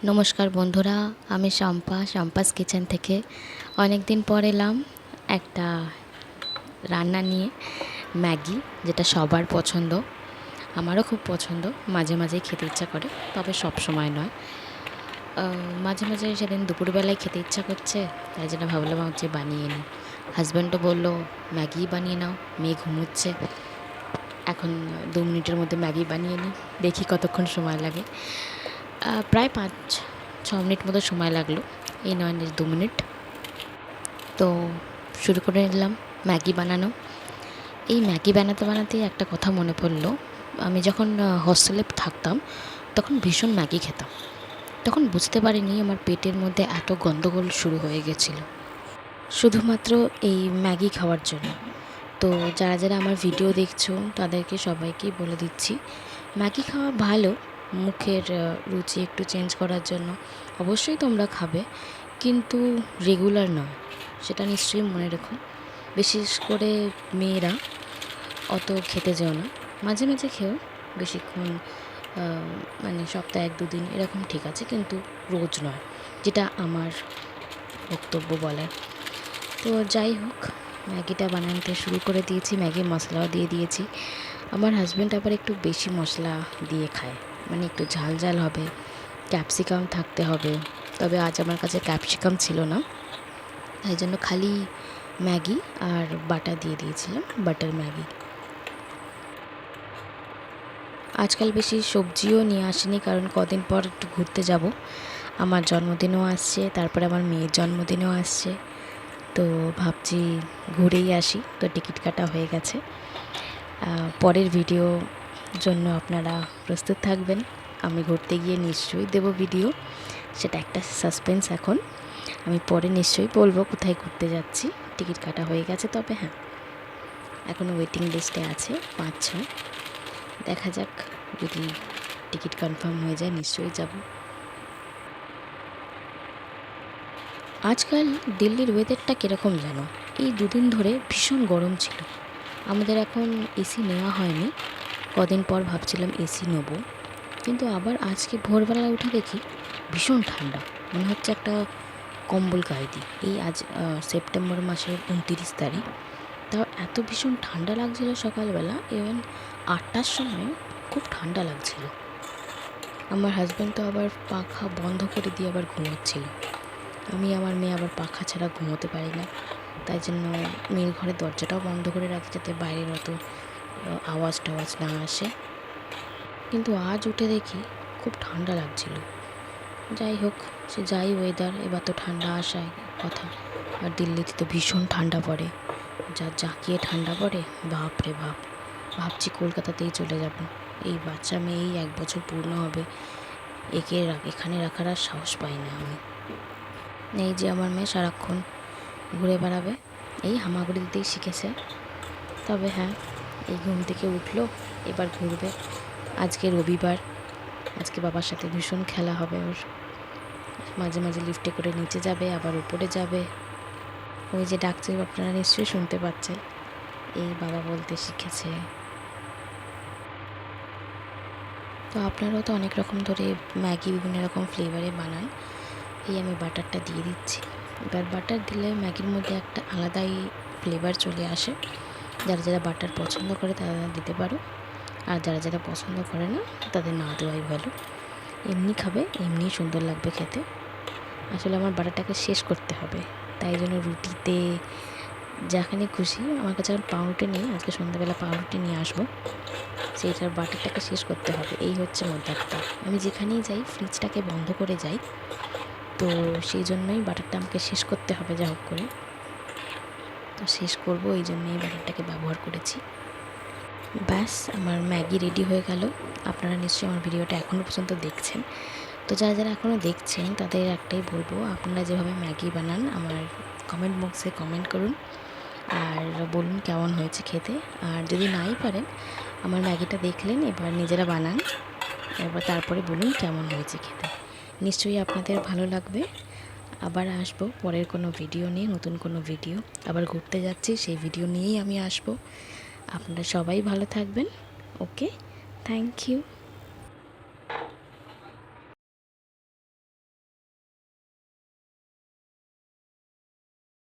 নমস্কার বন্ধুরা, আমি শম্পাস কিচেন থেকে অনেক দিন পর এলাম একটা রান্না নিয়ে। ম্যাগি, যেটা সবার পছন্দ, আমারও খুব পছন্দ। মাঝে মাঝেই খেতে ইচ্ছা করে, তবে সব সময় নয়। মাঝে মাঝে সেদিন দুপুরবেলায় খেতে ইচ্ছা করছে, তাই জন্য ভাবলাম যে বানিয়ে নিই। হাজব্যান্ডও বললো ম্যাগি বানিয়ে নাও, মেয়ে ঘুমোচ্ছে, এখন 2 মিনিটের মধ্যে ম্যাগি বানিয়ে নিই, দেখি কতক্ষণ সময় লাগে। প্রায় 5-6 মিনিট মতো সময় লাগলো, এই 2 মিনিট। তো শুরু করে নিলাম ম্যাগি বানানো। এই ম্যাগি বানাতে বানাতেই একটা কথা মনে পড়লো, আমি যখন হস্টেলে থাকতাম তখন ভীষণ ম্যাগি খেতাম। তখন বুঝতে পারিনি আমার পেটের মধ্যে এত গন্ডগোল শুরু হয়ে গেছিলো, শুধুমাত্র এই ম্যাগি খাওয়ার জন্য। তো যারা যারা আমার ভিডিও দেখছো তাদেরকে সবাইকেই বলে দিচ্ছি, ম্যাগি খাওয়া ভালো, মুখের রুচি একটু চেঞ্জ করার জন্য অবশ্যই তোমরা খাবে, কিন্তু রেগুলার নয়, সেটা নিশ্চয়ই মনে রেখো। বিশেষ করে মেয়েরা অত খেতে যেও না, মাঝে মাঝে খেও, বেশিক্ষণ মানে সপ্তাহে 1-2 দিন এরকম ঠিক আছে, কিন্তু রোজ নয়, যেটা আমার বক্তব্য বলার। তো যাই হোক, ম্যাগিটা বানাতে শুরু করে দিয়েছি, ম্যাগি মশলাও দিয়ে দিয়েছি। আমার হাজব্যান্ড আবার একটু বেশি মশলা দিয়ে খায়, মানে একটু ঝাল ঝাল হবে, ক্যাপসিকাম থাকতে হবে। তবে আজ আমার কাছে ক্যাপসিকাম ছিল না, তাই জন্য খালি ম্যাগি আর বাটার দিয়ে দিয়েছিলাম, বাটার ম্যাগি। আজকাল বেশি সবজিও নিয়ে আসিনি, কারণ কদিন পর একটু ঘুরতে যাব। আমার জন্মদিনও আসছে, তারপরে আমার মেয়ের জন্মদিনও আসছে, তো ভাবছি ঘুরেই আসি। তো টিকিট কাটা হয়ে গেছে, পরের ভিডিও জন্য আপনারা প্রস্তুত থাকবেন। আমি ঘুরতে গিয়ে নিশ্চয়ই দেব ভিডিও, সেটা একটা সাসপেন্স। এখন আমি পরে নিশ্চয়ই বলবো কোথায় ঘুরতে যাচ্ছি। টিকিট কাটা হয়ে গেছে, তবে হ্যাঁ, এখনও ওয়েটিং লিস্টে আছে 5-6। দেখা যাক, যদি টিকিট কনফার্ম হয়ে যায় নিশ্চয়ই যাব। আজকাল দিল্লির ওয়েদারটা কীরকম জানো? এই 2 দিন ধরে ভীষণ গরম ছিল। আমাদের এখন এসি নেওয়া হয়নি, কদিন পর ভাবছিলাম এসি নেব, কিন্তু আবার আজকে ভোরবেলায় উঠে দেখি ভীষণ ঠান্ডা, মনে হচ্ছে একটা কম্বল গায়ে দিই। এই আজ সেপ্টেম্বর মাসের 29 তারিখ, তাও এত ভীষণ ঠান্ডা লাগছিল সকালবেলা। ইভেন 8টার সময় খুব ঠান্ডা লাগছিল। আমার হাজব্যান্ড তো আবার পাখা বন্ধ করে দিয়ে আবার ঘুমোচ্ছিল। আমি আমার মেয়ে আবার পাখা ছাড়া ঘুমোতে পারি না, তাই জন্য মেয়ের ঘরের দরজাটাও বন্ধ করে রাখি, যাতে বাইরের অত আওয়াজ টাওয়াজ না আসে। কিন্তু আজ উঠে দেখি খুব ঠান্ডা লাগছিল। যাই হোক, সে যাই ওয়েদার, এবার তো ঠান্ডা আসায় কথা। আর দিল্লিতে তো ভীষণ ঠান্ডা পড়ে, যা জাঁকিয়ে ঠান্ডা পড়ে, বাপ রে বাপ। ভাবছি কলকাতাতেই চলে যাব। এই বাচ্চা মেয়েই 1 বছর পূর্ণ হবে, একে এখানে রাখার আর সাহস পাই না আমি। এই যে আমার মেয়ে সারাক্ষণ ঘুরে বেড়াবে, এই হামাগুড়ি দিতেই শিখেছে। তবে হ্যাঁ, এই ঘুম থেকে উঠলো, এবার ঘুরবে। আজকে রবিবার, আজকে বাবার সাথে ভীষণ খেলা হবে ওর। মাঝে মাঝে লিফটে করে নিচে যাবে, আবার উপরে যাবে। ওই যে ডাকছে, আপনারা নিশ্চয়ই শুনতে পাচ্ছেন, এই বাবা বলতে শিখেছে। তো আপনারাও তো অনেক রকম ধরে ম্যাগি বিভিন্ন রকম ফ্লেভারে বানান। এই আমি বাটারটা দিয়ে দিচ্ছি। এবার বাটার দিলে ম্যাগির মধ্যে একটা আলাদাই ফ্লেভার চলে আসে। যারা যারা বাটার পছন্দ করে তারা দিতে পারো, আর যারা যারা পছন্দ করে না তাদের না দেওয়াই ভালো। এমনি খাবে, এমনি সুন্দর লাগবে খেতে। আসলে আমার বাটারটাকে শেষ করতে হবে, তাই জন্য রুটিতে যেখানে খুশি, আমার কাছে এখন পাউরুটি নেই, আজকে সন্ধ্যাবেলা পাউরুটি নিয়ে আসবো, সেইটার বাটারটাকে শেষ করতে হবে। এই হচ্ছে মজাটা। আমি যেখানেই যাই ফ্রিজটাকে বন্ধ করে যাই, তো সেই জন্যই বাটারটা আমাকে শেষ করতে হবে যা হোক করে। তো শেষ করব, এই জন্যই এই বাটারটাকে ব্যবহার করেছি। ব্যাস, আমার ম্যাগি রেডি হয়ে গেল। আপনারা নিশ্চয়ই আমার ভিডিওটা এখনও পর্যন্ত দেখছেন। তো যারা যারা এখনও দেখছেন তাদের একটাই বলবো, আপনারা যেভাবে ম্যাগি বানান আমার কমেন্ট বক্সে কমেন্ট করুন, আর বলুন কেমন হয়েছে খেতে। আর যদি নাই পারেন, আমার ম্যাগিটা দেখলেন, এবার নিজেরা বানান, এবার তারপরে বলুন কেমন হয়েছে খেতে। নিশ্চয়ই আপনাদের ভালো লাগবে। আবার আসবো পরের কোনো ভিডিও নিয়ে, নতুন কোনো ভিডিও। আবার ঘুরতে যাচ্ছি, সেই ভিডিও নিয়েই আমি আসবো। আপনারা সবাই ভালো থাকবেন। ওকে, থ্যাংক ইউ।